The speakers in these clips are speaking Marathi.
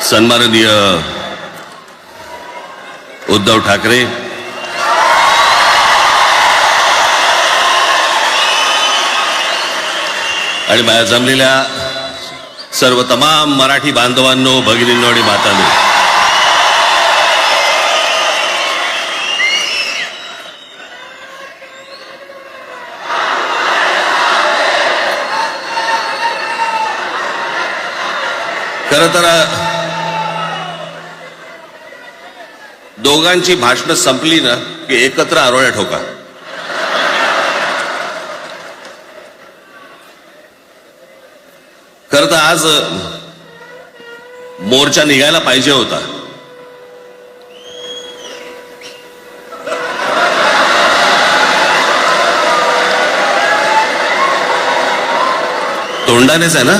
सन्माननीय उद्धव ठाकरे, आणि माझ्या जमलेल्या सर्व तमाम मराठी बांधवांनो, भगिनींनो आणि मातांनो, खरं तर दोघांची भाषणं संपली ना की एकत्र आरोळ्या ठोका. खरं तर आज मोर्चा निघायला पाहिजे होता. तोंडानेच आहे ना.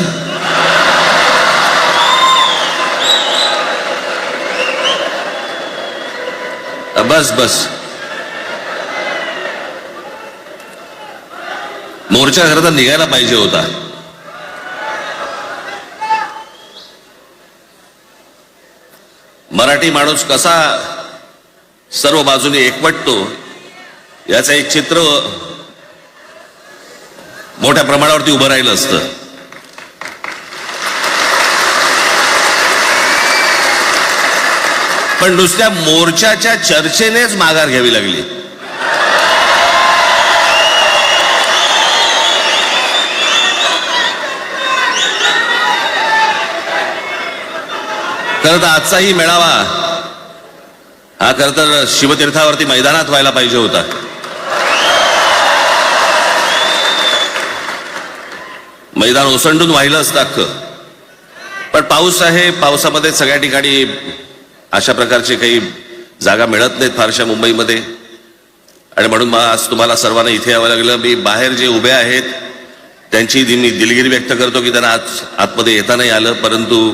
बस बस, मोर्चा खरं तर निघायला पाहिजे होता. मराठी माणूस कसा सर्व बाजूने एकवटतो याचं एक चित्र मोठ्या प्रमाणावरती उभं राहिलं असतं. पण नुसत्या मोर्चाच्या चर्चेनेच माघार घ्यावी लागली. खरं तर आजचाही मेळावा हा खरं तर शिवतीर्थावरती मैदानात व्हायला पाहिजे होता. मैदान ओसंडून वाहिलं असतं अख्खं. पण पाऊस आहे, पावसामध्ये सगळ्या ठिकाणी अशा प्रकारचे काही जागा मिळत नाहीत फारशा मुंबईमध्ये, आणि म्हणून आज तुम्हाला सर्वांना इथे यावं लागलं. मी बाहेर जे उभे आहेत त्यांची मी दिलगिरी व्यक्त करतो की त्यांना आज आतमध्ये येता नाही आलं, परंतु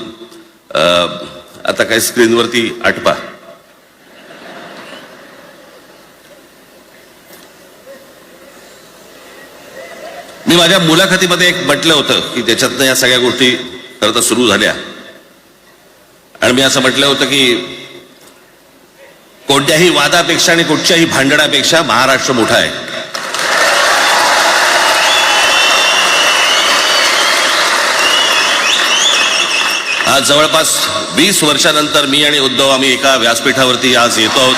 आता काही स्क्रीनवरती आठवा. मी माझ्या मुलाखतीमध्ये एक म्हटलं होतं की त्याच्यातनं या सगळ्या गोष्टी खरं तर सुरू झाल्या, आणि मी असं म्हटलं होतं की कोणत्याही वादापेक्षा आणि कुठच्याही भांडणापेक्षा महाराष्ट्र मोठा आहे. आज जवळपास 20 वर्षानंतर मी आणि उद्धव आम्ही एका व्यासपीठावरती आज येतो आहोत.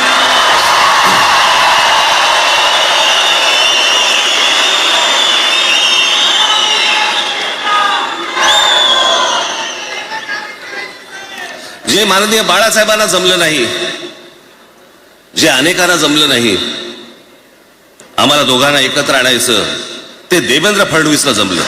जे माननीय बाळासाहेबांना जमलं नाही, जे अनेकांना जमलं नाही आम्हाला दोघांना एकत्र आणायचं, ते देवेंद्र फडणवीसला जमलं.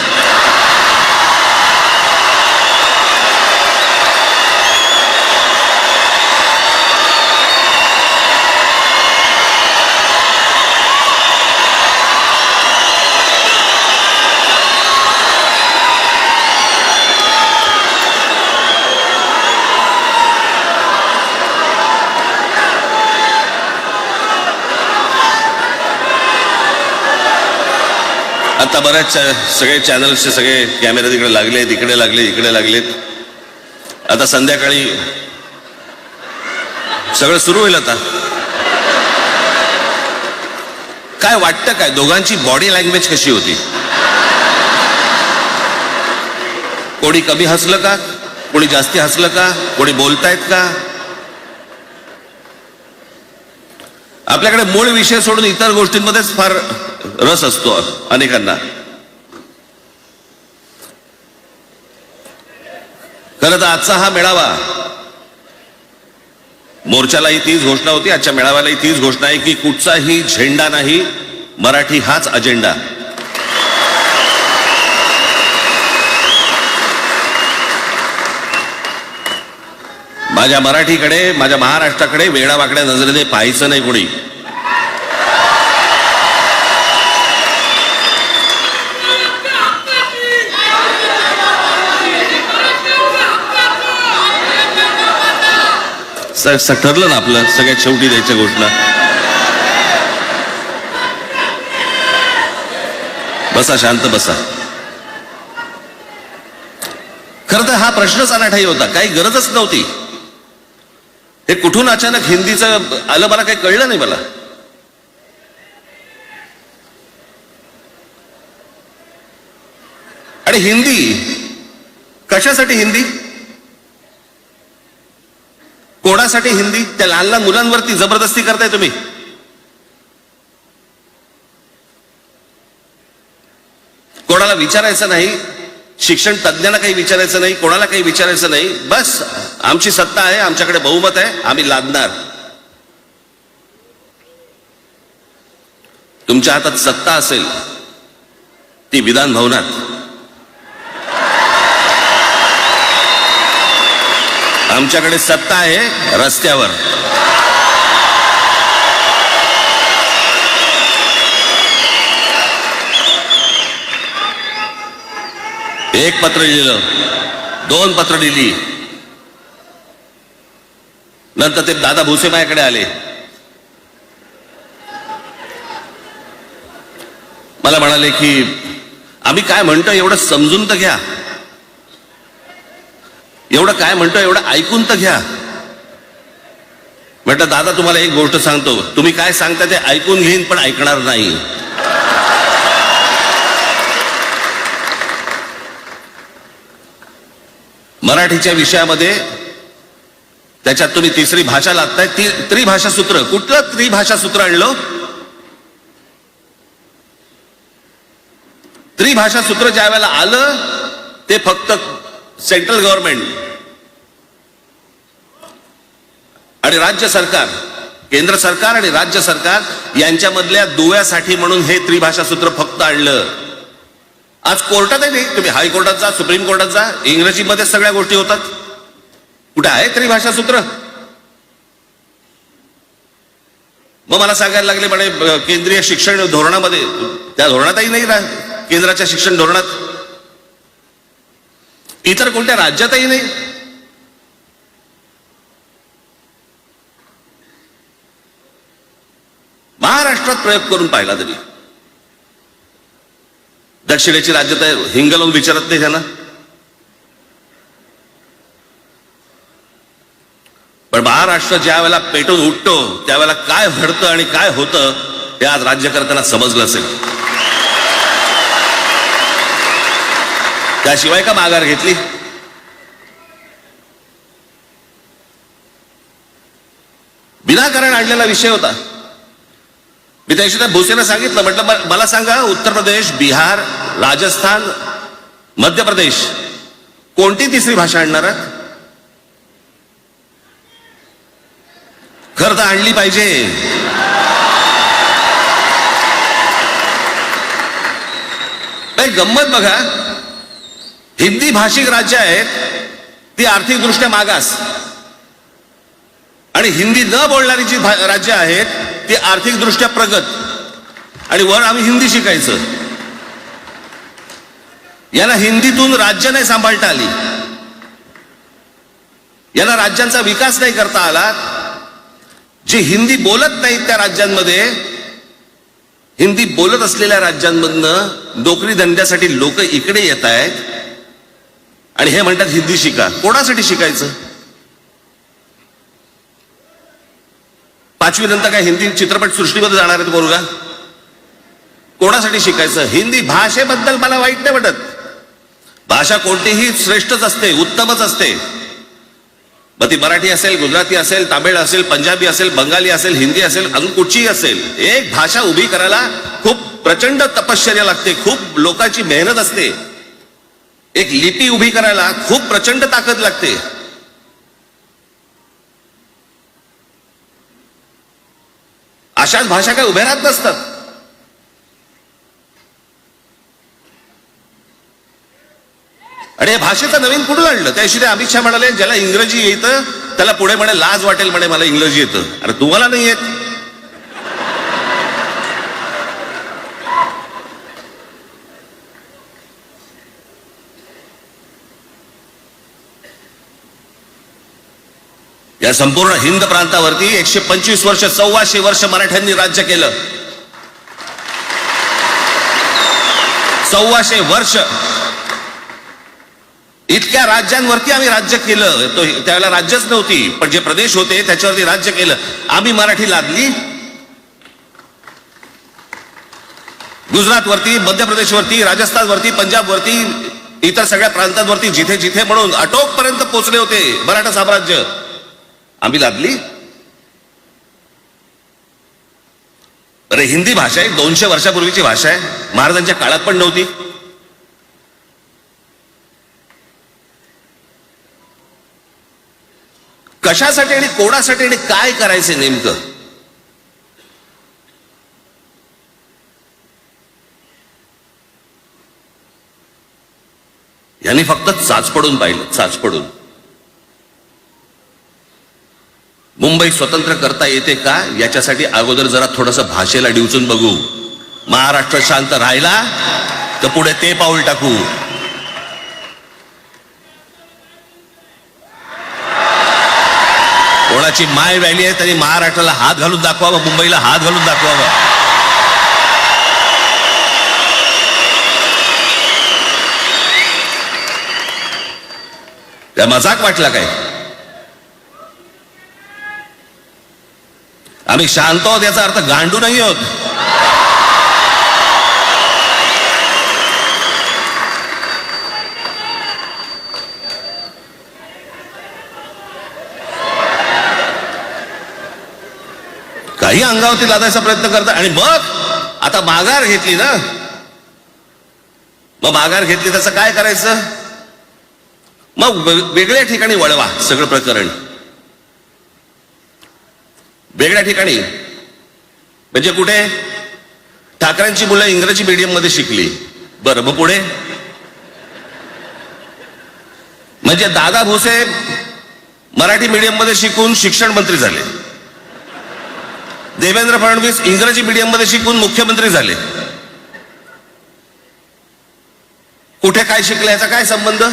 आता बऱ्याच सगळे चॅनल्सचे सगळे कॅमेरे तिकडे लागले, तिकडे लागले, इकडे लागलेत. आता संध्याकाळी सगळं सुरू होईल. आता काय वाटतं, काय दोघांची बॉडी लँग्वेज कशी होती? कोणी कमी हसलं का, कोणी जास्ती हसलं का, कोणी बोलतायत का? आपल्याकडे मूळ विषय सोडून इतर गोष्टींमध्येच फार रस असतो अनेकांना. खरं तर आजचा हा मेळावा, मोर्चालाही तीच घोषणा होती, आजच्या मेळाव्यालाही तीच घोषणा आहे की कुठचाही झेंडा नाही, मराठी हाच अजेंडा. माझ्या मराठीकडे, माझ्या महाराष्ट्राकडे वेडावाकड्या नजरेने पाहायचं नाही कोणी. ठरलं ना आपलं, सगळ्यात शेवटी द्यायच्या घोषणा. बसा, शांत बसा. खरं तर हा प्रश्नच अनाठाई होता, काही गरजच नव्हती. हे कुठून अचानक हिंदीचं आलं मला काही कळलं नाही मला. आणि हिंदी कशासाठी? हिंदी कोणासाठी? हिंदी त्या लहान लहान मुलांवरती जबरदस्ती करताय तुम्ही. कोणाला विचारायचं नाही, शिक्षण तज्ञांना काही विचारायचं नाही, कोणाला काही विचारायचं नाही. बस आमची सत्ता आहे, आमच्याकडे बहुमत आहे, आम्ही लादणार. तुमच्या हातात सत्ता असेल ती विधान भवनात, आमच्याकडे सत्ता आहे रस्त्यावर. एक पत्र लिहिलं, 2 पत्र लिहिली, नंतर ते दादा भुसे माझ्याकडे आले. मला म्हणाले की आम्ही काय म्हणतो एवढं समजून तर घ्या, एवढं काय म्हणतो एवढं ऐकून तर घ्या. म्हटलं दादा तुम्हाला एक गोष्ट सांगतो, तुम्ही काय सांगता ते ऐकून घेईन पण ऐकणार नाही. मराठीच्या विषयामध्ये त्याच्यात तुम्ही तिसरी भाषा लादताय. त्रिभाषा सूत्र, कुठलं त्रिभाषा सूत्र आणलं? त्रिभाषा सूत्र ज्या वेळेला आलं ते फक्त सेंट्रल गव्हर्नमेंट आणि राज्य सरकार, केंद्र सरकार आणि राज्य सरकार यांच्यामधल्या दुव्यासाठी म्हणून हे त्रिभाषा सूत्र फक्त आणलं. आज कोर्टातही नाही, तुम्ही हायकोर्टात जा, सुप्रीम कोर्टात जा, इंग्रजीमध्ये सगळ्या गोष्टी होतात. कुठे आहे त्रिभाषा सूत्र? मग मला सांगायला लागले म्हणे केंद्रीय शिक्षण धोरणामध्ये, त्या धोरणातही नाही राह, केंद्राच्या शिक्षण धोरणात, इतर कोणत्या राज्यातही नाही. महाराष्ट्रात प्रयोग करून पाहिला तरी दक्षिणेची राज्य तर हिंग लावून विचारत नाही त्यांना. पण महाराष्ट्र ज्या वेळेला पेटून उठतो त्यावेळेला काय घडतं आणि काय होतं हे आज राज्यकर्त्यांना समजलं असेल. त्याशिवाय का माघार घेतली? विनाकारण आणलेला विषय होता. मी त्याशी त्या भुसेला सांगितलं, म्हटलं मला सांगा उत्तर प्रदेश, बिहार, राजस्थान, मध्य प्रदेश कोणती तिसरी भाषा आणणार? खरं तर आणली पाहिजे. गंमत बघा, हिंदी भाषिक राज्य आहेत ती आर्थिकदृष्ट्या मागास, आणि हिंदी न बोलणारी जी राज्य आहेत ती आर्थिकदृष्ट्या प्रगत, आणि वर आम्ही हिंदी शिकायचं. यांना हिंदीतून राज्य नाही सांभाळता आली, यांना राज्यांचा विकास नाही करता आला. जे हिंदी बोलत नाहीत त्या राज्यांमध्ये, हिंदी बोलत असलेल्या राज्यांमधनं नोकरी धंद्यासाठी लोक इकडे येत आहेत आणि हे म्हणतात हिंदी शिका. कोणासाठी शिकायचं? 5वी नंतर काय हिंदी चित्रपट सृष्टीमध्ये जाणार आहेत पोरगा? कोणासाठी शिकायचं? हिंदी भाषेबद्दल मला वाईट नाही वाटत, भाषा कोणतीही श्रेष्ठच असते, उत्तमच असते. मग ती मराठी असेल, गुजराती असेल, तामिळ असेल, पंजाबी असेल, बंगाली असेल, हिंदी असेल, अजून कुठचीही असेल. एक भाषा उभी करायला खूप प्रचंड तपश्चर्या लागते, खूप लोकांची मेहनत असते. एक लिपी उभी करायला खूप प्रचंड ताकद लागते. अशाच भाषा काय उभ्या राहत नसतात. आणि या भाषेचं नवीन कुठून आणलं? त्याशी ते अमित शहा म्हणाले ज्याला इंग्रजी येतं त्याला पुढे म्हणे लाज वाटेल, म्हणे मला इंग्रजी येतं. अरे तुम्हाला नाही येत? या संपूर्ण हिंद प्रांतावरती 125 वर्ष, 1400 वर्ष मराठ्यांनी राज्य केलं. 1400 वर्ष. इतक्या राज्यांवरती आम्ही राज्य केलं. तो त्यावेळेला राज्यच नव्हती, पण जे प्रदेश होते त्याच्यावरती राज्य केलं. आम्ही मराठी लादली गुजरातवरती, मध्य प्रदेशवरती, राजस्थानवरती, पंजाबवरती, इतर सगळ्या प्रांतांवरती जिथे जिथे म्हणून अटोकपर्यंत पोहोचले होते मराठा साम्राज्य, आम्ही लादली. अरे हिंदी भाषा आहे, 200 वर्षापूर्वीची भाषा आहे, महाराजांच्या काळात पण नव्हती. कशासाठी आणि कोणासाठी आणि काय करायचे नेमकं? यांनी फक्त चाचपडून पाहिलं, चाचपडून. मुंबई स्वतंत्र करता येते का याच्यासाठी अगोदर जरा थोडस भाषेला डिवचून बघू. महाराष्ट्र शांत राहिला तर पुढे ते पाऊल टाकू. कोणाची माय व्हॅली आहे तरी महाराष्ट्राला हात घालून दाखवावा, मुंबईला हात घालून दाखवावा. त्या मजाक वाटला काय? आम्ही शांत आहोत याचा अर्थ गांडू नाही आहोत. काही अंगावरती लादायचा प्रयत्न करता आणि मग आता माघार घेतली ना, मग माघार घेतली त्याचं काय करायचं? मग वेगळ्या ठिकाणी वळवा सगळं प्रकरण. वेगळ्या ठिकाणी म्हणजे कुठे? ठाकरेंची मुलं इंग्रजी मीडियम मध्ये शिकली, बरं, मग पुढे? म्हणजे दादा भुसे मराठी मीडियम मध्ये शिकून शिक्षण मंत्री झाले, देवेंद्र फडणवीस इंग्रजी मीडियम मध्ये शिकून मुख्यमंत्री झाले. कुठे काय शिकले याचा काय संबंध?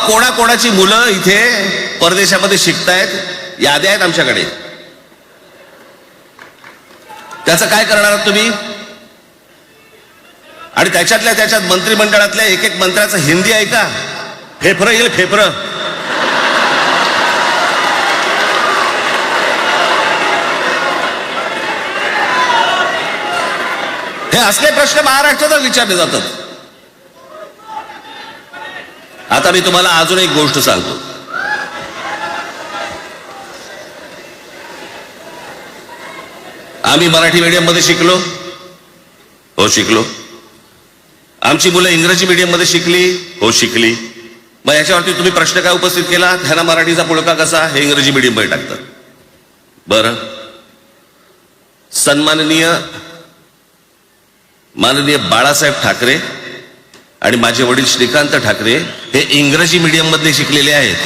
कोणाकोणाची मुलं इथे परदेशामध्ये शिकतायत, याद्या आहेत आमच्याकडे. त्याचं काय करणार आहात तुम्ही? आणि त्याच्यातल्या त्याच्यात मंत्रिमंडळातल्या एक एक मंत्र्याचं हिंदी आहे का? फेफरं येईल, फेफरं. हे असले प्रश्न महाराष्ट्रात विचारले जातात. आता मी तुम्हाला अजून एक गोष्ट सांगतो. आम्ही मराठी मीडियम मध्ये शिकलो, हो शिकलो. आमची मुलं इंग्रजी मीडियम मध्ये शिकली, हो शिकली. मग याच्यावरती तुम्ही प्रश्न काय उपस्थित केला? ह्यांना मराठीचा पुळका कसा? हे इंग्रजी मीडियम मध्ये टाकतात. बरं, सन्माननीय माननीय बाळासाहेब ठाकरे आणि माझे वडील श्रीकांत ठाकरे हे इंग्रजी मीडियम मध्ये शिकलेले आहेत.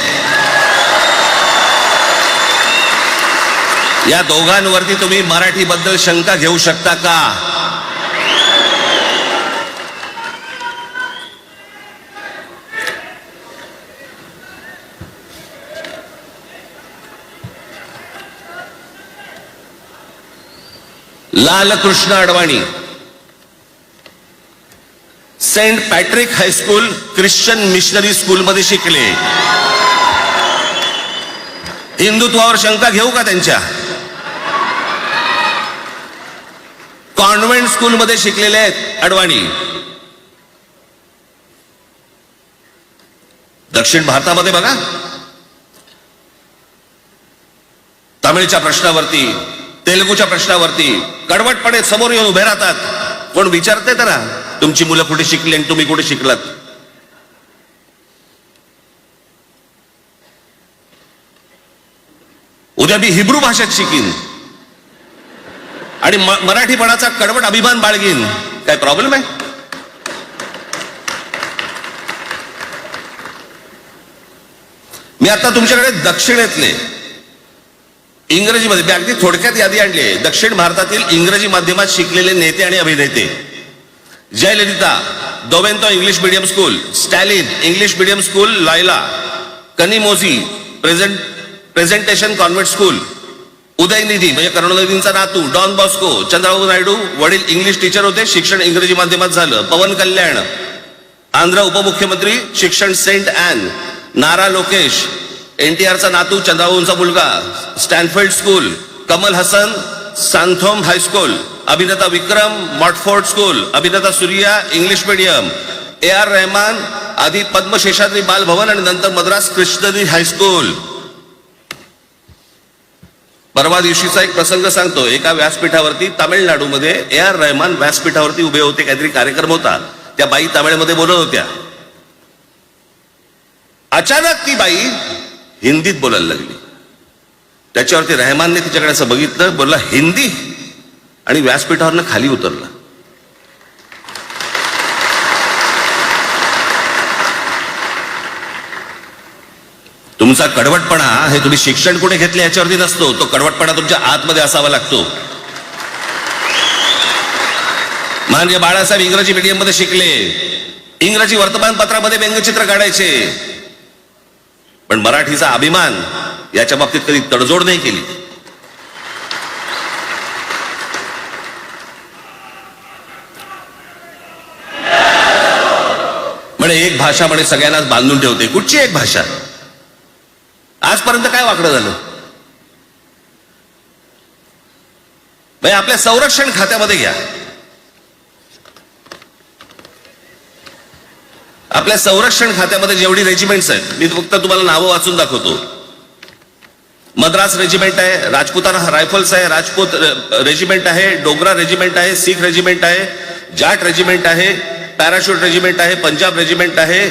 या दोघांवरती तुम्ही मराठीबद्दल शंका घेऊ शकता का? Lalkrishna Advani Saint Patrick high school Christian missionary school मध्ये शिकले. हिंदुत्वावर शंका घेऊ का त्यांच्या? कॉन्व्हेंट स्कूल मध्ये शिकलेले आहेत अडवाणी. दक्षिण भारतामध्ये बघा, तमिळच्या प्रश्नावरती, तेलुगूच्या प्रश्नावरती कडवटपणे समोर येऊन उभे राहतात. कोण विचारते तर तुमची मुलं कुठे शिकली आणि तुम्ही कुठे शिकलात? उद्या मी हिब्रू भाषेत शिकीन आणि मराठीपणाचा कडवट अभिमान बाळगीन. काय प्रॉब्लेम आहे? मी आता तुमच्याकडे दक्षिणेतले इंग्रजीमध्ये अगदी थोडक्यात यादी आणली आहे. दक्षिण भारतातील इंग्रजी माध्यमात शिकलेले नेते आणि अभिनेते: जयललिता दोवेंतो English medium school, Stalin English medium school लायला, Kanimozhi presentation convent school, Udhayanidhi म्हणजे करुणानिधींचा नातू डॉन बॉस्को. चंद्रबाबू नायडू वडील इंग्लिश टीचर होते, शिक्षण इंग्रजी माध्यमात झालं. पवन कल्याण आंध्र उपमुख्यमंत्री, शिक्षण सेंट ॲन. नारा लोकेश NTRचा नातू, चंद्रबाबूंचा मुलगा, Stanford school. Kamal Haasan Santhome high school. अभिनेता विक्रम मॉटफोर्ड स्कूल. अभिनेता Suriya English medium. AR Rahman आधी पद्मशेषाद्री बालभवन आणि नंतर मद्रास कृष्णजी हायस्कूल. परवा दिवशीचा एक प्रसंग सांगतो. एका व्यासपीठावरती तामिळनाडूमध्ये AR रहमान व्यासपीठावरती उभे होते, काहीतरी कार्यक्रम होता. त्या बाई तामिळमध्ये बोलत होत्या. अचानक ती बाई हिंदीत बोलायला लागली. त्याच्यावरती रहमानने तिच्याकडे असं बघितलं, बोलला हिंदी, आणि व्यासपीठावरनं खाली उतरला. तुमचा कडवटपणा हे तुम्ही शिक्षण कुठे घेतले याच्यावरती नसतो, तो कडवटपणा तुमच्या आतमध्ये असावा लागतो. माननीय बाळासाहेब इंग्रजी मीडियम मध्ये शिकले, इंग्रजी वर्तमानपत्रामध्ये व्यंगचित्र काढायचे, पण मराठीचा अभिमान याच्या बाबतीत कधी तडजोड नाही केली. म्हणे एक भाषा म्हणे सगळ्यांनाच बांधून ठेवते. कुठची एक भाषा? आजपर्यंत काय वाकडं झालं? भाई आपल्या संरक्षण खात्यामध्ये घ्या. आपल्या संरक्षण खात्यामध्ये जेवढी रेजिमेंट्स आहेत, मी फक्त तुम्हाला नावं वाचून दाखवतो. मद्रास रेजिमेंट आहे, राजपुताना रायफल्स आहे, राजपूत रेजिमेंट आहे, डोगरा रेजिमेंट आहे, सीख रेजिमेंट आहे, जाट रेजिमेंट आहे, पॅराशूट रेजिमेंट आहे, पंजाब रेजिमेंट आहे,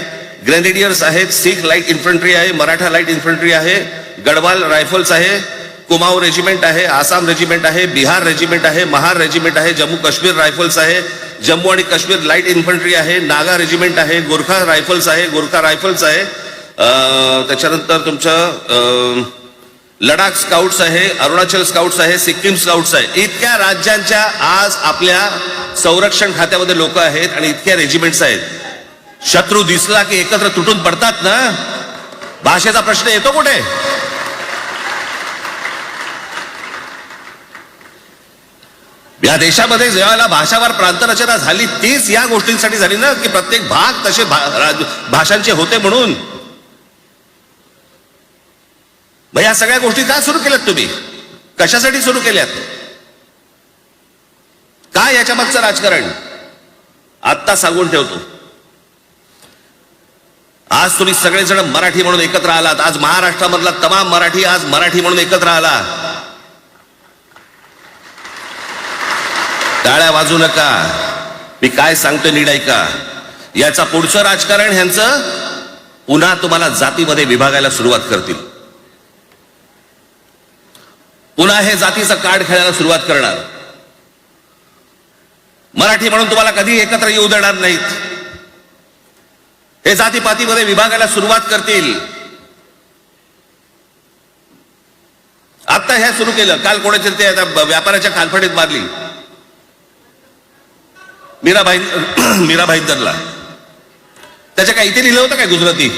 ग्रेनेडियर्स आहेत, सीख लाईट इन्फंट्री आहे, मराठा लाईट इन्फंट्री आहे, गढवाल रायफल्स आहे, कुमाऊ रेजिमेंट आहे, आसाम रेजिमेंट आहे, बिहार रेजिमेंट आहे, महार रेजिमेंट आहे, जम्मू काश्मीर रायफल्स आहे, जम्मू आणि काश्मीर लाईट इन्फंट्री आहे, नागा रेजिमेंट आहे, गोरखा रायफल्स आहे, गोरखा रायफल्स आहे, त्याच्यानंतर तुमचं लडाख स्काउट्स आहे, अरुणाचल स्काउट्स आहे, सिक्कीम स्काउट्स आहे. इतक्या राज्यांच्या आज आपल्या संरक्षण खात्यामध्ये लोक आहेत आणि इतक्या रेजिमेंट्स आहेत. शत्रू दिसला की एकत्र तुटून पडतात ना. भाषेचा प्रश्न येतो कुठे? या देशामध्ये जेव्हा भाषावार प्रांतरचना झाली, तीच या गोष्टींसाठी झाली ना, की प्रत्येक भाग तसे भाषांचे होते म्हणून. मग या सगळ्या गोष्टी का सुरू केल्यात तुम्ही? कशासाठी सुरू केल्यात? काय याच्या मागचं राजकारण? आत्ता सांगून ठेवतो. आज तुम्ही सगळेजण मराठी म्हणून एकत्र आलात. आज महाराष्ट्रामधला तमाम मराठी आज मराठी म्हणून एकत्र आला. टाळ्या वाजू नका. मी काय सांगतोय नीट ऐका. याचा पुढचं राजकारण ह्यांचं पुन्हा तुम्हाला जातीमध्ये विभागायला सुरुवात करतील. पुन्हा हे जातीचं कार्ड खेळायला सुरुवात करणार. मराठी म्हणून तुम्हाला कधी एकत्र येऊ देणार नाहीत. हे जातीपातीमध्ये विभागायला सुरुवात करतील. आता हे सुरू केलं. काल कोणाच्या ते व्यापाऱ्याच्या कालफडीत मारली मीरा भाईंदरला. त्याच्या काय इथे लिहिलं होतं काय गुजराती?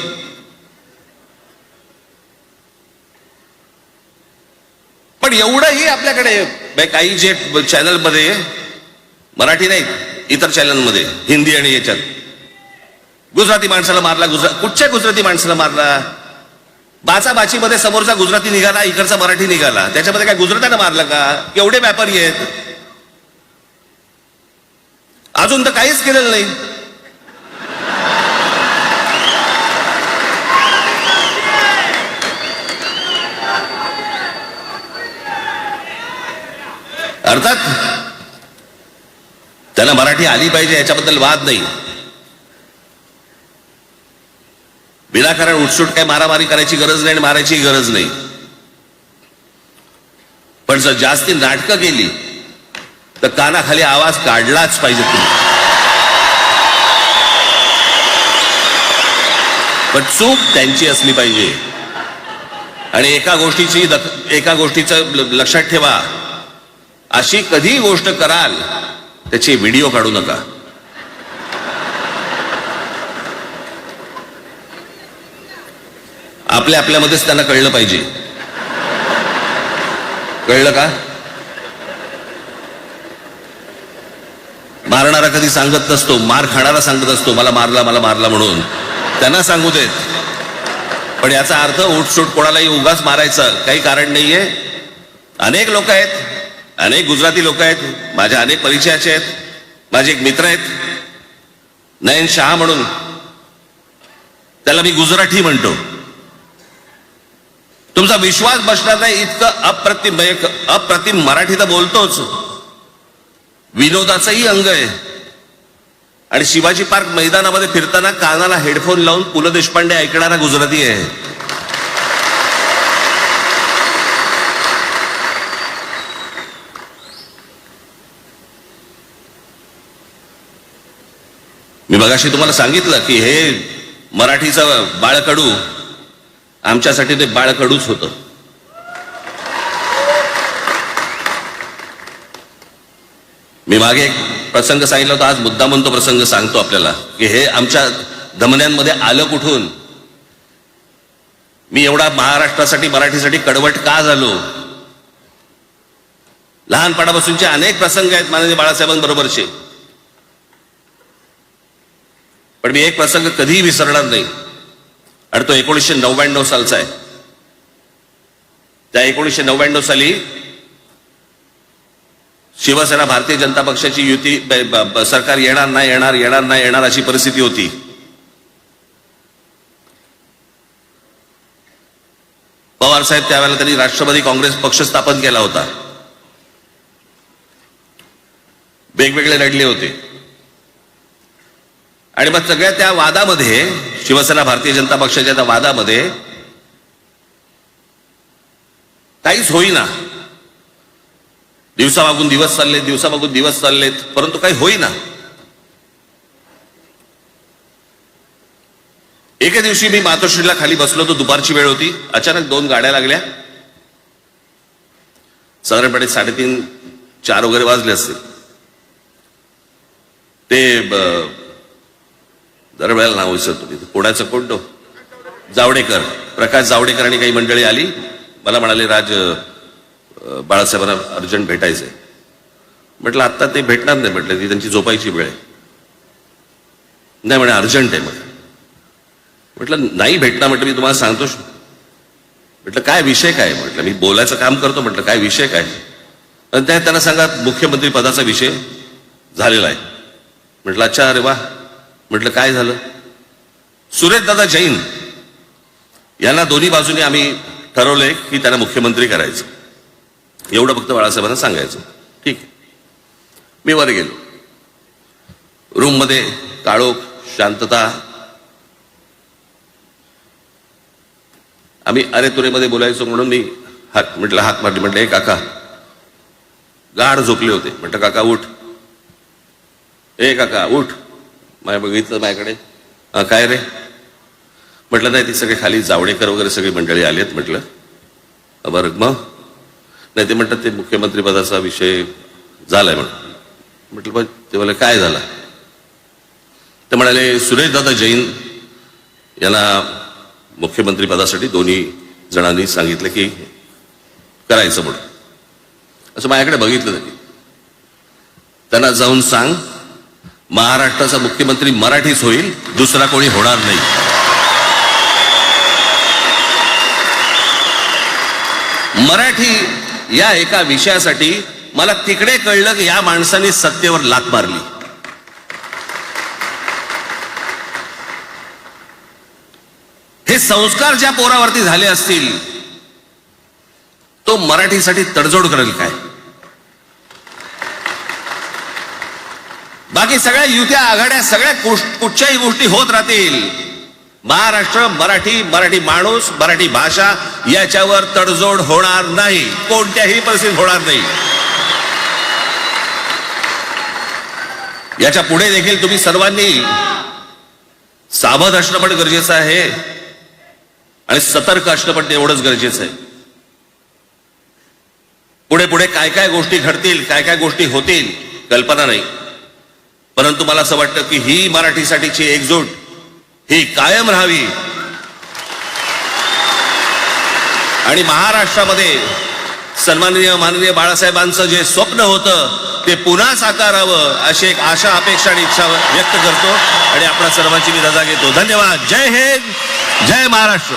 पण एवढंही आपल्याकडे काही जे चॅनल मध्ये मराठी नाही, इतर चॅनल मध्ये हिंदी आणि याच्यात गुजराती माणसाला मारला. कुठच्या गुजराती माणसाला मारला? बाचाबाची मध्ये समोरचा गुजराती निघाला, इकडचा मराठी निघाला. त्याच्यामध्ये काय गुजरात्यानं मारलं का? केवढे व्यापारी आहेत? अजून तर काहीच केलेलं नाही. अर्थात त्यांना मराठी आली पाहिजे याच्याबद्दल वाद नाही. विनाकारण उठसूट काय मारामारी करायची गरज नाही आणि मारायची गरज नाही. पण जर जास्ती नाटकं केली तर कानाखाली आवाज काढलाच पाहिजे तुम्ही. पण चूक त्यांची असली पाहिजे. आणि एका गोष्टीचं लक्षात ठेवा, अशी कधी गोष्ट कराल त्याची व्हिडिओ काढू नका. आपल्यामध्येच त्यांना कळलं पाहिजे. कळलं का? मारणारा कधी सांगत नसतो, मार खाणारा सांगत असतो मला मारला म्हणून. त्यांना सांगू देत. पण याचा अर्थ उठसूट कोणालाही उगाच मारायचं काही कारण नाहीये. अनेक लोक आहेत, अनेक गुजराती लोक आहेत, माझ्या अनेक परिचयाचे आहेत. माझे एक मित्र आहेत नयन शहा म्हणून, त्याला मी गुजराती म्हणतो. तुमचा विश्वास बसणार नाही इतकं अप्रतिम मराठी तर बोलतोच, विनोदाचंही अंग आहे. आणि शिवाजी पार्क मैदानामध्ये फिरताना कानाला हेडफोन लावून पु ल देशपांडे ऐकणारा गुजराती आहे. मी मगाशी तुम्हाला सांगितलं की हे मराठीचं बाळकडू, आमच्यासाठी ते बाळकडूच होतं. मी मागे एक प्रसंग सांगितला होता, आज मुद्दामून तो प्रसंग सांगतो आपल्याला की हे आमच्या धमन्यांमध्ये आलं कुठून. मी एवढा महाराष्ट्रासाठी मराठीसाठी कडवट का झालो. लहानपणापासूनचे अनेक प्रसंग आहेत माननीय बाळासाहेबांबरोबरचे, पण मी एक प्रसंग कधीही विसरणार नाही. आणि तो 1999 सालचा आहे. त्या 1999 साली शिवसेना भारतीय जनता पक्षाची युती सरकार येणार नाही अशी परिस्थिती होती. पवार साहेब त्यावेळेला त्यांनी राष्ट्रवादी काँग्रेस पक्ष स्थापन केला होता. वेगवेगळे लढले होते. आणि मग सगळ्या त्या वादामध्ये, शिवसेना भारतीय जनता पक्षाच्या त्या वादामध्ये काहीच होईना. दिवसामागून दिवस चाललेत, परंतु काही होईना. एके दिवशी मी मातोश्रीला खाली बसलो होतो, दुपारची वेळ होती. अचानक 2 गाड्या लागल्या. साधारणपणे 3:30-4 वगैरे वाजले असतील. ते जरा वेळेला नाव विसरतो तिथे, पुण्याचं कोणतो जावडेकर, प्रकाश जावडेकर आणि काही मंडळी आली. मला म्हणाले राज बाळासाहेबांना अर्जंट भेटायचंय. म्हटलं आत्ता ते भेटणार नाही, म्हटलं ती त्यांची झोपायची वेळ आहे. नाही म्हणे अर्जंट आहे. म्हटलं नाही भेटणार. म्हटलं मी तुम्हाला सांगतो. म्हटलं काय विषय काय. म्हटलं मी बोलायचं काम करतो. म्हटलं काय विषय काय. त्यांना सांगा मुख्यमंत्री पदाचा विषय झालेला आहे. म्हटलं अच्छा, अरे वा. म्हटलं काय झालं. सुरेशदादा जैन यांना दोन्ही बाजूने आम्ही ठरवलंय की त्यांना मुख्यमंत्री करायचं. एवढं फक्त बाळासाहेबांना सांगायचं. ठीक आहे. मी वर गेलो. रूममध्ये काळोख, शांतता. आम्ही अरे तुरेमध्ये बोलायचो म्हणून मी हाक मारली. म्हटलं हे काका गाढ झोपले होते. म्हटलं काका उठ. ए काका उठ. माझ्या बघितलं माझ्याकडे. काय रे. म्हटलं नाही ती सगळे खाली जावडेकर वगैरे सगळी मंडळी आली आहेत. म्हटलं बरं मग. नाही ते म्हणतात ते मुख्यमंत्री पदाचा विषय झालाय म्हणून. म्हटलं ते मला काय झाला. ते म्हणाले सुरेशदादा जैन यांना मुख्यमंत्री पदासाठी दोन्ही जणांनी सांगितलं की करायचं म्हणून. असं माझ्याकडे बघितलं त्यांनी. त्यांना जाऊन सांग महाराष्ट्राचा मुख्यमंत्री मराठीच होईल, दुसरा कोणी होणार नाही. मराठी या एका विषयासाठी मला तिकडे कळलं की या माणसाने सत्तेवर लाथ मारली. हे संस्कार ज्या पोरावरती झाले असतील तो मराठीसाठी तडजोड करेल काय. बाकी सगळ्या युत्या आघाड्या सगळ्या कुठच्याही गोष्टी होत राहतील. महाराष्ट्र, मराठी माणूस, मराठी भाषा याच्यावर तडजोड होणार नाही. कोणत्याही परिस्थितीत होणार नाही. याच्या पुढे देखील तुम्ही सर्वांनी सावध असणं पण गरजेचं आहे आणि सतर्क असणं पण तेवढंच गरजेचं आहे. पुढे पुढे काय काय गोष्टी घडतील, काय काय गोष्टी होतील कल्पना नाही. परंतु मला असं वाटतं की ही मराठीसाठीची एकजूट ही कायम राहावी आणि महाराष्ट्रामध्ये सन्माननीय माननीय बाळासाहेबांचं जे स्वप्न होतं ते पुन्हा साकारावं अशी एक आशा अपेक्षा आणि इच्छा व्यक्त करतो आणि आपल्या सर्वांची मी रजा घेतो. धन्यवाद. जय हिंद, जय महाराष्ट्र.